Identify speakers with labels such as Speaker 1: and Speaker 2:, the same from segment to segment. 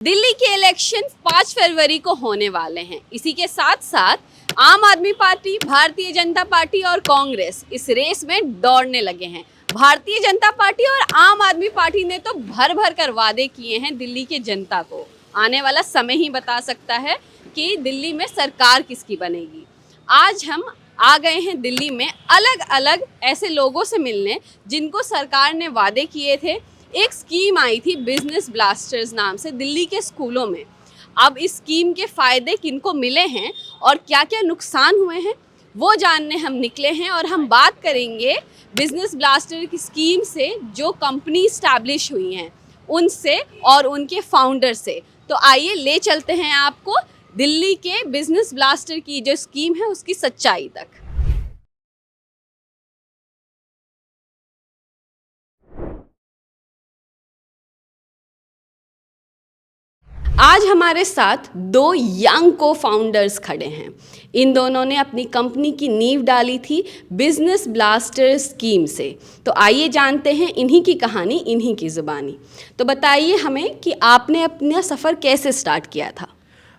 Speaker 1: दिल्ली के इलेक्शन 5 फरवरी को होने वाले हैं। इसी के साथ साथ आम आदमी पार्टी, भारतीय जनता पार्टी और कांग्रेस इस रेस में दौड़ने लगे हैं। भारतीय जनता पार्टी और आम आदमी पार्टी ने तो भर भर कर वादे किए हैं दिल्ली के जनता को। आने वाला समय ही बता सकता है कि दिल्ली में सरकार किसकी बनेगी। आज हम आ गए हैं दिल्ली में अलग अलग ऐसे लोगों से मिलने जिनको सरकार ने वादे किए थे। एक स्कीम आई थी बिजनेस ब्लास्टर्स नाम से दिल्ली के स्कूलों में। अब इस स्कीम के फ़ायदे किनको मिले हैं और क्या क्या नुकसान हुए हैं वो जानने हम निकले हैं, और हम बात करेंगे बिजनेस ब्लास्टर की स्कीम से जो कंपनी स्टैब्लिश हुई हैं उनसे और उनके फाउंडर से। तो आइए ले चलते हैं आपको दिल्ली के बिजनेस ब्लास्टर की जो स्कीम है उसकी सच्चाई तक। आज हमारे साथ दो यंग को फाउंडर्स खड़े हैं। इन दोनों ने अपनी कंपनी की नींव डाली थी बिजनेस ब्लास्टर स्कीम से। तो आइए जानते हैं इन्हीं की कहानी, इन्हीं की ज़ुबानी। तो बताइए हमें कि आपने अपना सफ़र कैसे स्टार्ट किया था।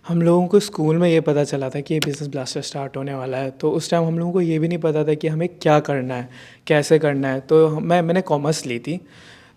Speaker 2: हम लोगों को स्कूल में ये पता चला था कि ये बिज़नेस ब्लास्टर स्टार्ट होने वाला है, तो उस टाइम हम लोगों को ये भी नहीं पता था कि हमें क्या करना है, कैसे करना है। तो मैंने कॉमर्स ली थी,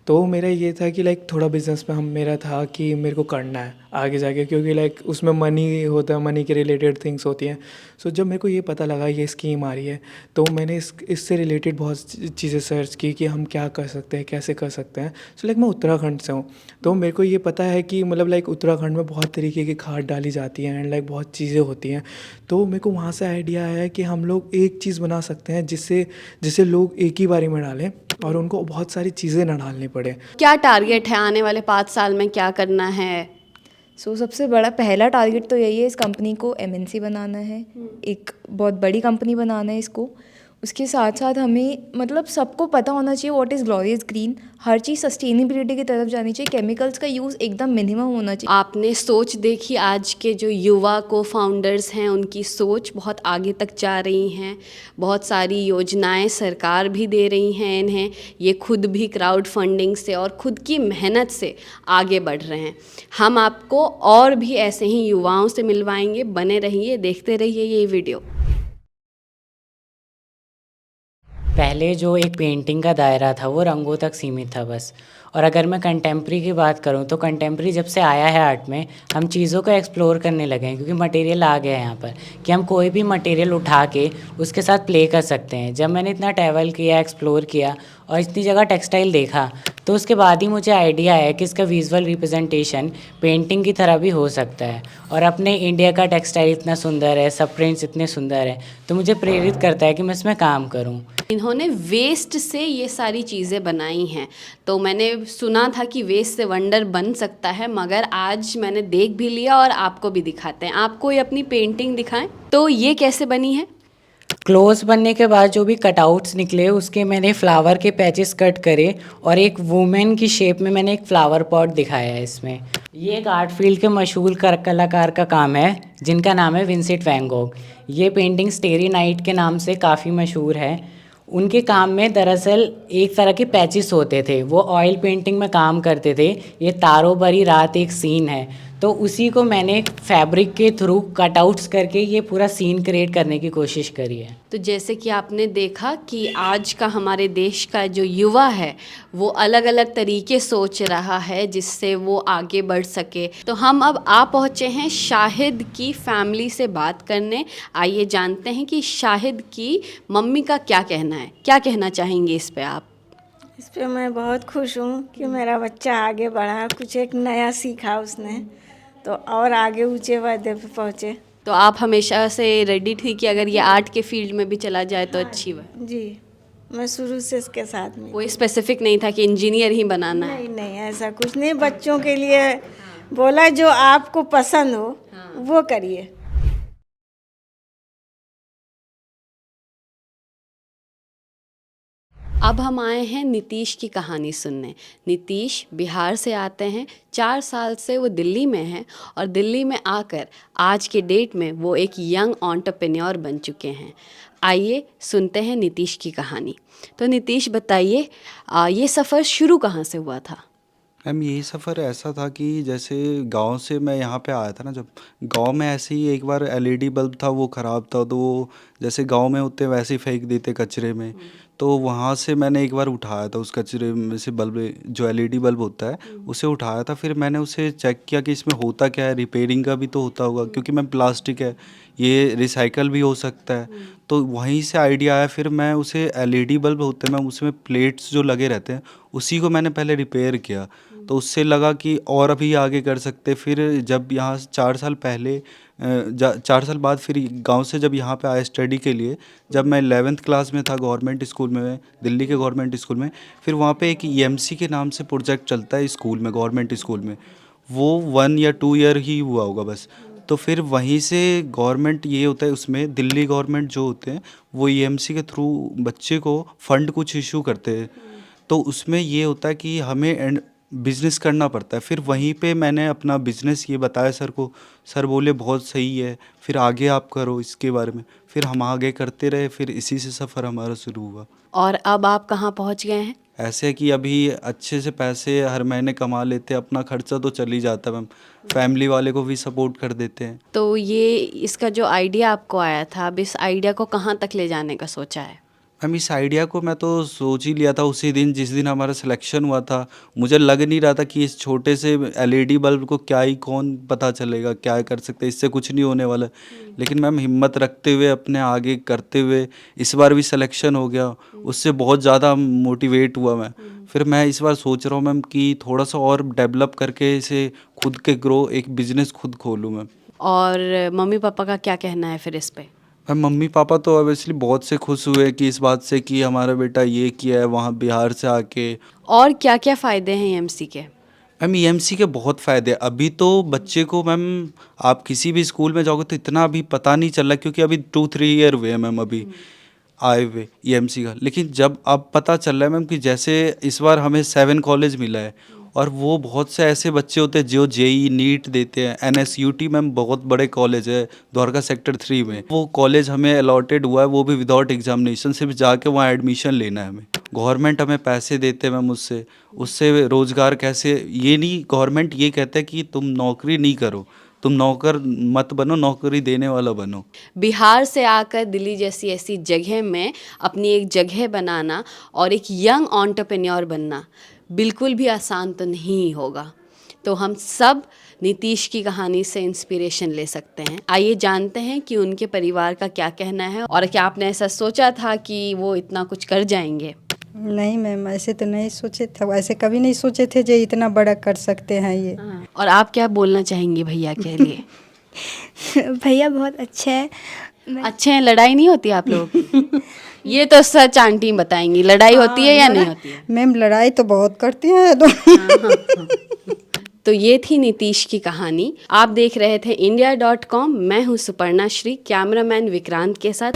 Speaker 2: तो मेरा ये था कि लाइक थोड़ा बिज़नेस में मेरा था कि मेरे को करना है आगे जाके, क्योंकि लाइक उसमें मनी होता है, मनी के रिलेटेड थिंग्स होती हैं। सो जब मेरे को ये पता लगा ये स्कीम आ रही है, तो मैंने इससे रिलेटेड बहुत चीज़ें सर्च की कि हम क्या कर सकते हैं, कैसे कर सकते हैं। सो लाइक मैं उत्तराखंड से हूँ, तो मेरे को ये पता है कि मतलब लाइक उत्तराखंड में बहुत तरीके की खाद डाली जाती हैं एंड लाइक बहुत चीज़ें होती हैं। तो मेरे को वहाँ से आइडिया आया कि हम लोग एक चीज़ बना सकते हैं जिससे लोग एक ही बारी में डालें और उनको बहुत सारी चीज़ें ना डालनी पड़े।
Speaker 1: क्या टारगेट है आने वाले 5 साल में, क्या करना है?
Speaker 3: सबसे बड़ा पहला टारगेट तो यही है, इस कंपनी को एमएनसी बनाना है, एक बहुत बड़ी कंपनी बनाना है इसको। उसके साथ साथ हमें मतलब सबको पता होना चाहिए what is glorious green. Her cheese sustainability की तरफ जानी चाहिए, केमिकल्स का यूज़ एकदम मिनिमम होना चाहिए।
Speaker 1: आपने सोच देखी, आज के जो युवा को फाउंडर्स हैं उनकी सोच बहुत आगे तक जा रही हैं। बहुत सारी योजनाएं सरकार भी दे रही हैं इन्हें। ये खुद भी क्राउड फंडिंग से और खुद की मेहनत से आगे बढ़ रहे हैं। हम आपको और भी ऐसे ही युवाओं से मिलवाएंगे। बने रहिए, देखते रहिए ये वीडियो।
Speaker 4: पहले जो एक पेंटिंग का दायरा था वो रंगों तक सीमित था बस। और अगर मैं कंटेम्प्री की बात करूँ तो कंटेम्प्री जब से आया है आर्ट में, हम चीज़ों को एक्सप्लोर करने लगे हैं, क्योंकि मटेरियल आ गया है यहाँ पर कि हम कोई भी मटेरियल उठा के उसके साथ प्ले कर सकते हैं। जब मैंने इतना ट्रैवल किया, एक्सप्लोर किया और इतनी जगह टेक्सटाइल देखा, तो उसके बाद ही मुझे आइडिया आया कि इसका विजुअल रिप्रेजेंटेशन पेंटिंग की तरह भी हो सकता है। और अपने इंडिया का टेक्सटाइल इतना सुंदर है, सब प्रिंट्स इतने सुंदर हैं, तो मुझे प्रेरित करता है कि मैं इसमें काम करूँ।
Speaker 1: इन्होंने वेस्ट से ये सारी चीज़ें बनाई हैं। तो मैंने सुना था कि वेस्ट से वंडर बन सकता है, मगर आज मैंने देख भी लिया और आपको भी दिखाते हैं। आपको ये अपनी पेंटिंग दिखाएं। तो ये कैसे बनी है?
Speaker 4: क्लोज बनने के बाद जो भी कटआउट्स निकले उसके मैंने फ्लावर के पैचेस कट करे और एक वुमेन की शेप में मैंने एक फ्लावर पॉट दिखाया है इसमें। ये एक आर्ट फील्ड के मशहूर कलाकार का काम है जिनका नाम है विंसेंट वैन गॉग। ये पेंटिंग स्टेरी नाइट के नाम से काफ़ी मशहूर है। उनके काम में दरअसल एक तरह के पैचेस होते थे, वो ऑयल पेंटिंग में काम करते थे। ये तारों भरी रात एक सीन है, तो उसी को मैंने फैब्रिक के थ्रू कटआउट्स करके ये पूरा सीन क्रिएट करने की कोशिश करी है।
Speaker 1: तो जैसे कि आपने देखा कि आज का हमारे देश का जो युवा है वो अलग अलग तरीके सोच रहा है जिससे वो आगे बढ़ सके। तो हम अब आ पहुँचे हैं शाहिद की फैमिली से बात करने। आइए जानते हैं कि शाहिद की मम्मी का क्या कहना है, क्या कहना चाहेंगे इस पे आप?
Speaker 5: इस पे मैं बहुत खुश हूँ कि मेरा बच्चा आगे बढ़ा, कुछ एक नया सीखा उसने, तो और आगे ऊंचे वादे पे पहुँचे।
Speaker 1: तो आप हमेशा से रेडी थी कि अगर ये आर्ट के फील्ड में भी चला जाए तो अच्छी बात?
Speaker 5: जी, मैं शुरू से इसके साथ में।
Speaker 1: कोई स्पेसिफिक नहीं था कि इंजीनियर ही बनाना है?
Speaker 5: नहीं नहीं, ऐसा कुछ नहीं। बच्चों के लिए बोला जो आपको पसंद हो वो करिए।
Speaker 1: अब हम आए हैं नीतीश की कहानी सुनने। नीतीश बिहार से आते हैं, 4 साल से वो दिल्ली में हैं और दिल्ली में आकर आज के डेट में वो एक यंग एंटरप्रेन्योर बन चुके हैं। आइए सुनते हैं नीतीश की कहानी। तो नीतीश बताइए, ये सफ़र शुरू कहाँ से हुआ था?
Speaker 6: मैम यही सफ़र ऐसा था कि जैसे गांव से मैं यहाँ पे आया था ना, जब गांव में ऐसे ही एक बार एलईडी बल्ब था, वो ख़राब था, तो वो जैसे गांव में होते वैसे ही फेंक देते कचरे में। तो वहाँ से मैंने एक बार उठाया था उस कचरे में से बल्ब, जो एलईडी बल्ब होता है उसे उठाया था। फिर मैंने उसे चेक किया कि इसमें होता क्या है, रिपेयरिंग का भी तो होता होगा, क्योंकि मैम प्लास्टिक है, ये रिसाइकल भी हो सकता है। तो वहीं से आइडिया आया। फिर मैं उसे एलईडी बल्ब होते हैं मैम, उसमें प्लेट्स जो लगे रहते हैं उसी को मैंने पहले रिपेयर किया। तो उससे लगा कि और अभी आगे कर सकते। फिर जब यहाँ 4 साल पहले 4 साल बाद फिर गांव से जब यहाँ पे आया स्टडी के लिए, जब मैं 11th क्लास में था गवर्नमेंट स्कूल में, दिल्ली के गवर्नमेंट स्कूल में, फिर वहाँ पे एक ईएमसी के नाम से प्रोजेक्ट चलता है स्कूल में, गवर्नमेंट स्कूल में। वो 1 या 2 ईयर ही हुआ होगा बस। तो फिर वहीं से गवर्नमेंट ये होता है, उसमें दिल्ली गवर्नमेंट जो होते हैं वो ईएमसी के थ्रू बच्चे को फंड कुछ इशू करते हैं। तो उसमें ये होता है कि हमें बिज़नेस करना पड़ता है। फिर वहीं पे मैंने अपना बिज़नेस ये बताया सर को। सर बोले बहुत सही है, फिर आगे आप करो इसके बारे में। फिर हम आगे करते रहे, फिर इसी से सफ़र हमारा शुरू हुआ।
Speaker 1: और अब आप कहाँ पहुँच गए हैं?
Speaker 6: ऐसे है कि अभी अच्छे से पैसे हर महीने कमा लेते हैं, अपना खर्चा तो चल ही जाता है मैम, फैमिली वाले को भी सपोर्ट कर देते हैं।
Speaker 1: तो ये इसका जो आइडिया आपको आया था, अब इस आइडिया को कहाँ तक ले जाने का सोचा है?
Speaker 6: मैम इस आइडिया को मैं तो सोच ही लिया था उसी दिन जिस दिन हमारा सिलेक्शन हुआ था। मुझे लग नहीं रहा था कि इस छोटे से एलईडी बल्ब को क्या ही कौन पता चलेगा, क्या कर सकते, इससे कुछ नहीं होने वाला। लेकिन मैम हिम्मत रखते हुए, अपने आगे करते हुए इस बार भी सिलेक्शन हो गया। उससे बहुत ज़्यादा मोटिवेट हुआ मैं। फिर मैं इस बार सोच रहा हूँ मैम कि थोड़ा सा और डेवलप करके इसे खुद के ग्रो एक बिज़नेस खुद खोलूँ मैम।
Speaker 1: और मम्मी पापा का क्या कहना है फिर इस पे?
Speaker 6: मैम मम्मी पापा तो ऑब्वियसली बहुत से खुश हुए कि इस बात से कि हमारा बेटा ये किया है वहाँ बिहार से आके।
Speaker 1: और क्या क्या फ़ायदे हैं ईएमसी के?
Speaker 6: मैम ईएमसी के बहुत फ़ायदे। अभी तो बच्चे को मैम आप किसी भी स्कूल में जाओगे तो इतना अभी पता नहीं चल रहा, क्योंकि अभी 2-3 ईयर हुए हैं मैम अभी आए हुए ईएमसी का। लेकिन जब अब पता चल रहा है मैम कि जैसे इस बार हमें 7 कॉलेज मिला है, और वो बहुत से ऐसे बच्चे होते हैं जो जेई नीट देते हैं। एनएसयूटी मैम बहुत बड़े कॉलेज है द्वारका सेक्टर 3 में, वो कॉलेज हमें अलॉटेड हुआ है, वो भी विदाउट एग्जामिनेशन, सिर्फ जाके वहाँ एडमिशन लेना है हमें। गवर्नमेंट हमें पैसे देते हैं मैम, उससे रोज़गार कैसे, ये नहीं, गवर्नमेंट ये कहता है कि तुम नौकरी नहीं करो, तुम नौकर मत बनो, नौकरी देने वाला बनो।
Speaker 1: बिहार से आकर दिल्ली जैसी ऐसी जगह में अपनी एक जगह बनाना और एक यंग एंटरप्रेन्योर बनना बिल्कुल भी आसान तो नहीं होगा। तो हम सब नीतीश की कहानी से इंस्पिरेशन ले सकते हैं। आइए जानते हैं कि उनके परिवार का क्या कहना है, और क्या आपने ऐसा सोचा था कि वो इतना कुछ कर जाएंगे?
Speaker 7: नहीं मैम, ऐसे तो नहीं सोचे थे, ऐसे कभी नहीं सोचे थे जो इतना बड़ा कर सकते हैं ये।
Speaker 1: और आप क्या बोलना चाहेंगे भैया के लिए?
Speaker 8: भैया बहुत अच्छे हैं।
Speaker 1: अच्छे हैं, लड़ाई नहीं होती आप लोगों की? ये तो सच आंटी बताएंगी, लड़ाई होती है या नहीं होती है?
Speaker 7: मैम लड़ाई तो बहुत करती हैं दोनों।
Speaker 1: तो ये थी नीतीश की कहानी। आप देख रहे थे India.com। मैं हूँ सुपर्णा श्री, कैमरामैन विक्रांत के साथ।